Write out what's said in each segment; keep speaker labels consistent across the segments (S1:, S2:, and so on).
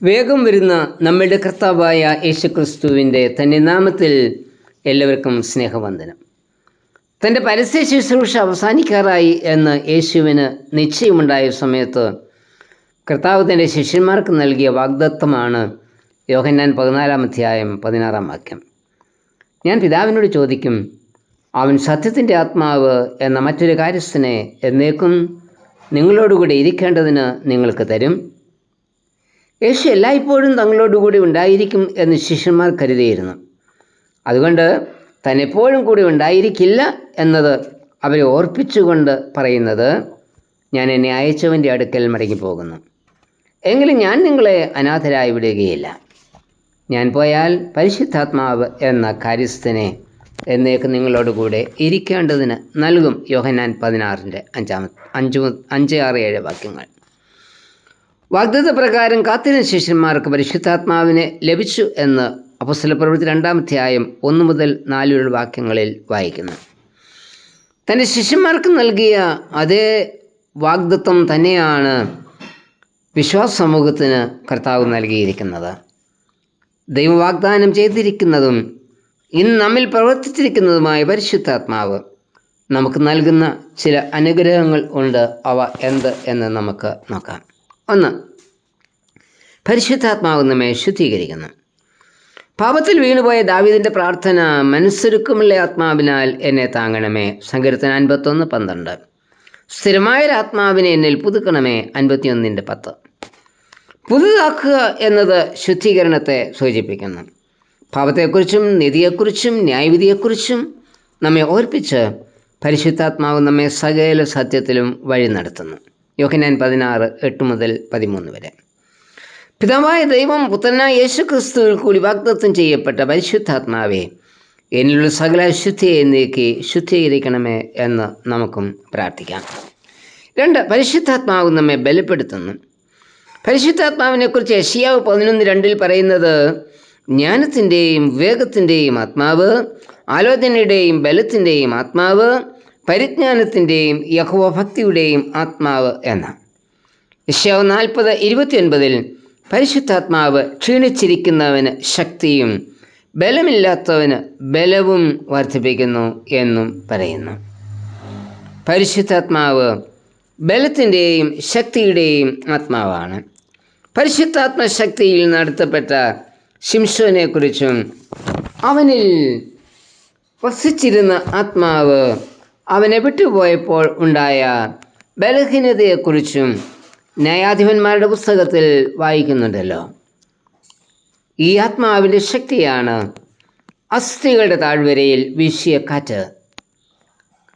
S1: വേഗം വരുന്ന നമ്മളുടെ കർത്താവായ യേശുക്രിസ്തുവിൻ്റെ തന്നെ നാമത്തിൽ എല്ലാവർക്കും സ്നേഹവന്ദനം. തൻ്റെ പരസ്യ ശുശ്രൂഷ അവസാനിക്കാറായി എന്ന് യേശുവിന് നിശ്ചയമുണ്ടായ സമയത്ത് കർത്താവ് തൻ്റെ ശിഷ്യന്മാർക്ക് നൽകിയ വാഗ്ദത്തമാണ് യോഹന്നാൻ 14:16. ഞാൻ പിതാവിനോട് ചോദിക്കും, അവൻ സത്യത്തിൻ്റെ ആത്മാവ് എന്ന മറ്റൊരു കാര്യസ്ഥനെ എന്നേക്കും നിങ്ങളോടുകൂടി ഇരിക്കേണ്ടതിന് നിങ്ങൾക്ക് തരും. യേശു എല്ലായ്പ്പോഴും തങ്ങളോടുകൂടി ഉണ്ടായിരിക്കും എന്ന് ശിഷ്യന്മാർ കരുതിയിരുന്നു. അതുകൊണ്ട് താൻ എപ്പോഴും കൂടി ഉണ്ടായിരിക്കില്ല എന്നത് അവരെ ഓർപ്പിച്ചുകൊണ്ട് പറയുന്നത്, ഞാൻ എന്നെ അയച്ചവൻ്റെ അടുക്കൽ മടങ്ങിപ്പോകുന്നു. എങ്കിലും ഞാൻ നിങ്ങളെ അനാഥരായി വിടുകയില്ല. ഞാൻ പോയാൽ പരിശുദ്ധാത്മാവ് എന്ന കാര്യസ്ഥനെ എന്നേക്ക് നിങ്ങളോടുകൂടെ ഇരിക്കേണ്ടതിന് നൽകും. യോഹന്നാൻ 16:5-6-7 വാഗ്ദത്ത പ്രകാരം കാത്തിരുന്ന ശിഷ്യന്മാർക്ക് പരിശുദ്ധാത്മാവിനെ ലഭിച്ചു എന്ന് അപ്പോസ്തലപ്രവൃത്തി 2-1-4 വായിക്കുന്നു. തൻ്റെ ശിഷ്യന്മാർക്ക് നൽകിയ അതേ വാഗ്ദത്തം തന്നെയാണ് വിശ്വാസ സമൂഹത്തിന് കർത്താവ് നൽകിയിരിക്കുന്നത്. ദൈവം വാഗ്ദാനം ചെയ്തിരിക്കുന്നതും ഇന്ന് നമ്മിൽ പ്രവർത്തിച്ചിരിക്കുന്നതുമായ പരിശുദ്ധാത്മാവ് നമുക്ക് നൽകുന്ന ചില അനുഗ്രഹങ്ങൾ ഉണ്ട്. അവ എന്ത് എന്ന് നമുക്ക് നോക്കാം. 1. പരിശുദ്ധാത്മാവ് നമ്മെ ശുദ്ധീകരിക്കുന്നു. പാപത്തിൽ വീണുപോയ ദാവീദിൻ്റെ പ്രാർത്ഥന, മനസ്സൊരുക്കമുള്ള ആത്മാവിനാൽ എന്നെ താങ്ങണമേ. സങ്കീർത്തനം 51:12. സ്ഥിരമായൊരാത്മാവിനെ എന്നിൽ പുതുക്കണമേ. 51:10. പുതുതാക്കുക എന്നത് ശുദ്ധീകരണത്തെ സൂചിപ്പിക്കുന്നു. പാപത്തെക്കുറിച്ചും നീതിയെക്കുറിച്ചും ന്യായവിധിയെക്കുറിച്ചും നമ്മെ ഓർപ്പിച്ച് പരിശുദ്ധാത്മാവ് നമ്മെ സകല സത്യത്തിലും വഴി നടത്തുന്നു. യോഹന്നാൻ 16:8-13. പിതാവായ ദൈവം പുത്രനായ യേശുക്രിസ്തുവിൽ കൂടി വാഗ്ദത്തം ചെയ്യപ്പെട്ട പരിശുദ്ധാത്മാവെ, എന്നിലുള്ള സകല അശുദ്ധിയെ നീക്കി ശുദ്ധീകരിക്കണമേ എന്ന് നമുക്കും പ്രാർത്ഥിക്കാം. 2. പരിശുദ്ധാത്മാവ് നമ്മെ ബലപ്പെടുത്തുന്നു. പരിശുദ്ധാത്മാവിനെക്കുറിച്ച് യെശയ്യാവ് 11:2 പറയുന്നത്, ജ്ഞാനത്തിൻ്റെയും വിവേകത്തിൻ്റെയും ആത്മാവ്, ആലോചനയുടെയും ബലത്തിൻ്റെയും ആത്മാവ്, പരിജ്ഞാനത്തിൻ്റെയും യഹോവഭക്തിയുടെയും ആത്മാവ് എന്ന. യെശയ്യാവ് 40:29 പരിശുദ്ധാത്മാവ് ക്ഷീണിച്ചിരിക്കുന്നവന് ശക്തിയും ബലമില്ലാത്തവന് ബലവും വർദ്ധിപ്പിക്കുന്നു എന്നും പറയുന്നു. പരിശുദ്ധാത്മാവ് ബലത്തിൻ്റെയും ശക്തിയുടെയും ആത്മാവാണ്. പരിശുദ്ധാത്മശക്തിയിൽ നടത്തപ്പെട്ട ശിംശോനെക്കുറിച്ചും അവനിൽ വസിച്ചിരുന്ന ആത്മാവ് അവനെ വിട്ടുപോയപ്പോൾ ഉണ്ടായ ബലഹീനതയെക്കുറിച്ചും ന്യായാധിപന്മാരുടെ പുസ്തകത്തിൽ വായിക്കുന്നുണ്ടല്ലോ. ഈ ആത്മാവിൻ്റെ ശക്തിയാണ് അസ്ഥികളുടെ താഴ്വരയിൽ വീശിയ കാറ്റ്.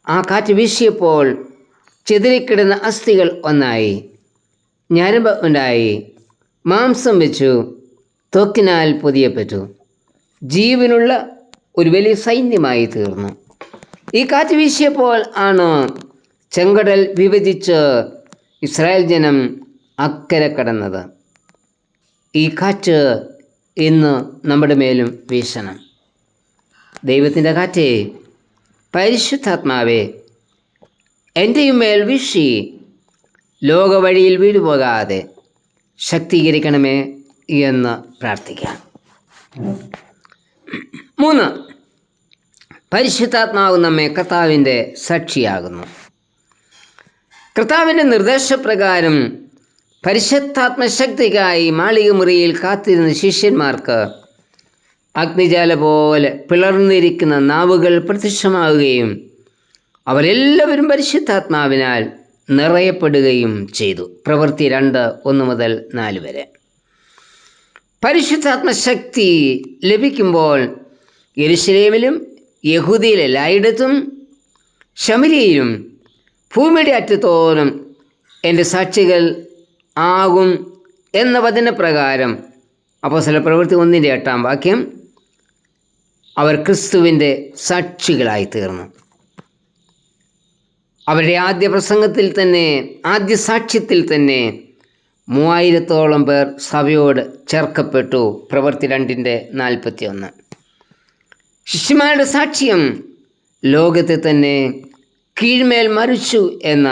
S1: ആ കാറ്റ് വീശിയപ്പോൾ ചിതറിക്കിടന്ന അസ്ഥികൾ ഒന്നായി, ഞരമ്പ് ഉണ്ടായി, മാംസം വെച്ചു, ത്വക്കിനാൽ പൊതിയപ്പെട്ടു, ജീവനുള്ള ഒരു വലിയ സൈന്യമായി തീർന്നു. ഈ കാറ്റ് വീശിയപ്പോൾ ആണ് ചെങ്കടൽ വിഭജിച്ച് ഇസ്രായേൽ ജനം അക്കരെ കടന്നത്. ഈ കാറ്റ് ഇന്ന് നമ്മുടെ മേലും വീശണം. ദൈവത്തിൻ്റെ കാറ്റേ, പരിശുദ്ധാത്മാവേ, എൻ്റെയും മേൽ വീശി ലോകവഴിയിൽ വീടുപോകാതെ ശക്തീകരിക്കണമേ എന്ന് പ്രാർത്ഥിക്കാം. 3. പരിശുദ്ധാത്മാവ് നമ്മെ കർത്താവിൻ്റെ സാക്ഷിയാകുന്നു. കർത്താവിൻ്റെ നിർദ്ദേശപ്രകാരം പരിശുദ്ധാത്മശക്തിക്കായി മാളികമുറിയിൽ കാത്തിരുന്ന ശിഷ്യന്മാർക്ക് അഗ്നിജാല പോലെ പിളർന്നിരിക്കുന്ന നാവുകൾ പ്രത്യക്ഷമാവുകയും അവരെല്ലാവരും പരിശുദ്ധാത്മാവിനാൽ നിറയപ്പെടുകയും ചെയ്തു. പ്രവൃത്തി 2:1-4. പരിശുദ്ധാത്മശക്തി ലഭിക്കുമ്പോൾ യെരുശലേമിലും യഹൂദയിൽ എല്ലായിടത്തും ശമര്യയിലും ഭൂമിയുടെ അറ്റത്തോളം എൻ്റെ സാക്ഷികൾ ആകും എന്ന വചനപ്രകാരം അപ്പോസ്തലപ്രവൃത്തി 1:8 അവർ ക്രിസ്തുവിൻ്റെ സാക്ഷികളായി തീർന്നു. അവരുടെ ആദ്യ പ്രസംഗത്തിൽ തന്നെ, ആദ്യ സാക്ഷ്യത്തിൽ തന്നെ 3000-ഓളം പേർ സഭയോട് ചേർക്കപ്പെട്ടു. പ്രവൃത്തി 2:41. ശിഷ്യന്മാരുടെ സാക്ഷ്യം ലോകത്തെ തന്നെ കീഴ്മേൽ മറിച്ചു എന്ന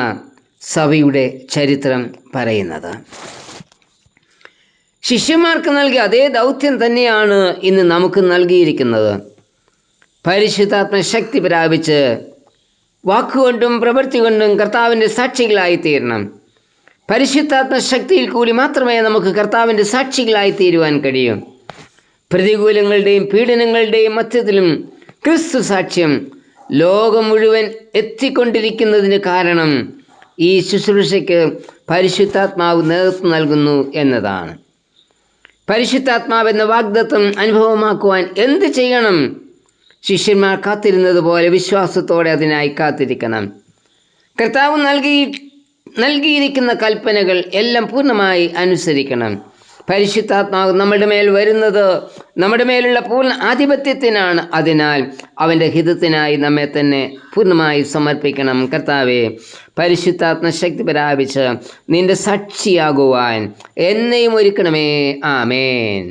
S1: സഭയുടെ ചരിത്രം പറയുന്നത്. ശിഷ്യന്മാർക്ക് നൽകിയ അതേ ദൗത്യം തന്നെയാണ് ഇന്ന് നമുക്ക് നൽകിയിരിക്കുന്നത്. പരിശുദ്ധാത്മ ശക്തി പ്രാപിച്ച് വാക്കുകൊണ്ടും പ്രവൃത്തി കൊണ്ടും കർത്താവിൻ്റെ സാക്ഷികളായി തീരണം. പരിശുദ്ധാത്മ ശക്തിയിൽ കൂടി മാത്രമേ നമുക്ക് കർത്താവിൻ്റെ സാക്ഷികളായി തീരുവാൻ കഴിയൂ. പ്രതികൂലങ്ങളുടെയും പീഡനങ്ങളുടെയും മധ്യത്തിലും ക്രിസ്തു സാക്ഷ്യം ലോകം മുഴുവൻ എത്തിക്കൊണ്ടിരിക്കുന്നതിന് കാരണം ഈ ശുശ്രൂഷയ്ക്ക് പരിശുദ്ധാത്മാവ് നേതൃത്വം നൽകുന്നു എന്നതാണ്. പരിശുദ്ധാത്മാവ് എന്ന വാഗ്ദത്തം അനുഭവമാക്കുവാൻ എന്ത് ചെയ്യണം? ശിഷ്യന്മാർ കാത്തിരുന്നത് പോലെ വിശ്വാസത്തോടെ അതിനായി കാത്തിരിക്കണം. കർത്താവ് നൽകിയിരിക്കുന്ന കൽപ്പനകൾ എല്ലാം പൂർണ്ണമായി അനുസരിക്കണം. പരിശുദ്ധാത്മാവ് നമ്മുടെ മേൽ വരുന്നത് നമ്മുടെ മേലുള്ള പൂർണ്ണ ആധിപത്യത്തിനാണ്. അതിനാൽ അവൻ്റെ ഹിതത്തിനായി നമ്മെ തന്നെ പൂർണ്ണമായി സമർപ്പിക്കണം. കർത്താവേ, പരിശുദ്ധാത്മ ശക്തി പ്രാപിച്ച് നിന്റെ സാക്ഷിയാകുവാൻ എന്നെയും ഒരുക്കണമേ. ആമേൻ.